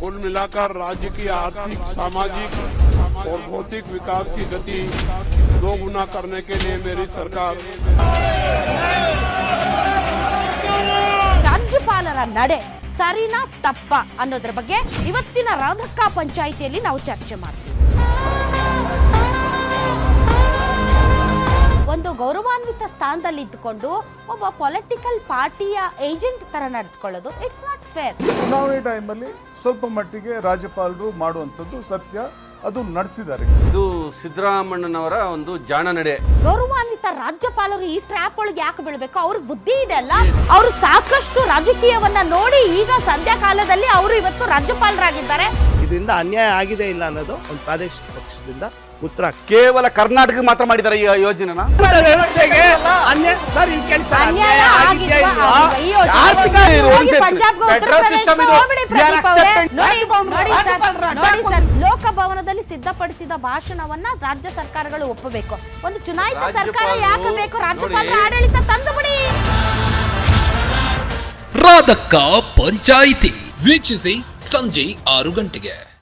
कुल मिलाकर राज्य की आर्थिक, सामाजिक और भौतिक विकास की गति दोगुना करने के लिए मेरी सरकार ರಾಜ್ಯಪಾಲರ ನಡೆ ಸರಿನಾ ತಪ್ಪ ಅನ್ನೋದ್ರ ಬಗ್ಗೆ ಇವತ್ತಿನ ರಾಧಕ್ಕ ಪಂಚಾಯಿತಿಯಲ್ಲಿ ನಾವು ಚರ್ಚೆ ಮಾಡ್ತೀವಿ. ಒಂದು ಗೌರವಾನ್ವಿತ ಸ್ಥಾನದಲ್ಲಿ ಇದ್ದುಕೊಂಡು ಒಬ್ಬ ಪೊಲಿಟಿಕಲ್ ಪಾರ್ಟಿಯ ಏಜೆಂಟ್ ತರ ನಡೆದುಕೊಳ್ಳೋದು ಇಟ್ಸ್ ನಾಟ್ ಫೇರ್. ಚುನಾವಣೆ ಟೈಮಲ್ಲಿ ಸ್ವಲ್ಪ ಮಟ್ಟಿಗೆ ರಾಜ್ಯಪಾಲರು ಮಾಡುವಂಥದ್ದು ಸತ್ಯ, ಅದು ನಡೆಸಿದ್ದಾರೆ. ಇದು ಸಿದ್ದರಾಮಣ್ಣನವರ ಒಂದು ಜಾಣ ನಡೆ. ಗೌರವಾನ್ವಿತ ರಾಜ್ಯಪಾಲರು ಈ ಟ್ರ್ಯಾಪ್ ಒಳಗೆ ಯಾಕೆ ಬೀಳ್ಬೇಕು? ಅವ್ರಿಗೆ ಬುದ್ಧಿ ಇದೆ ಅಲ್ಲ, ಅವರು ಸಾಕಷ್ಟು ರಾಜಕೀಯವನ್ನ ನೋಡಿ ಈಗ ಸದ್ಯ ಕಾಲದಲ್ಲಿ ಅವರು ಇವತ್ತು ರಾಜ್ಯಪಾಲರಾಗಿದ್ದಾರೆ. ಇದರಿಂದ ಅನ್ಯಾಯ ಆಗಿದೆ ಇಲ್ಲ ಅನ್ನೋದು ಒಂದು ಪ್ರಾದೇಶಿಕ ಪಕ್ಷದಿಂದ ಉತ್ತರ. ಕೇವಲ ಕರ್ನಾಟಕ ಮಾತ್ರ ಮಾಡಿದ್ದಾರೆ ಈ ಯೋಜನೆನ. ವ್ಯವಸ್ಥೆಗೆ ಸರ್ ಇಲ್ಲಿ ಕೆಲಸ ಅನ್ಯಾಯ ಆಗಿದ್ವಾ? ಪಂಜಾಬ್ಗೆ ಉತ್ತರ ಪ್ರದೇಶಕ್ಕೆ ಹೋಗ್ಬಿಡಿ ಪ್ರದೀಪ್ ಅವರೇ. ನೋಡಿ ಸರ್, ಲೋಕಭವನದಲ್ಲಿ ಸಿದ್ಧಪಡಿಸಿದ ಭಾಷಣವನ್ನ ರಾಜ್ಯ ಸರ್ಕಾರಗಳು ಒಪ್ಪಬೇಕು. ಒಂದು ಚುನಾಯಿತ ಸರ್ಕಾರ ಯಾಕೆ ಬೇಕು? ರಾಜ್ಯಪಾಲರ ಆಡಳಿತ ತಂದುಬಿಡಿ. ರಾಧಕ್ಕ ಪಂಚಾಯಿತಿ ವೀಕ್ಷಿಸಿ ಸಂಜೆ 6 ಗಂಟೆಗೆ.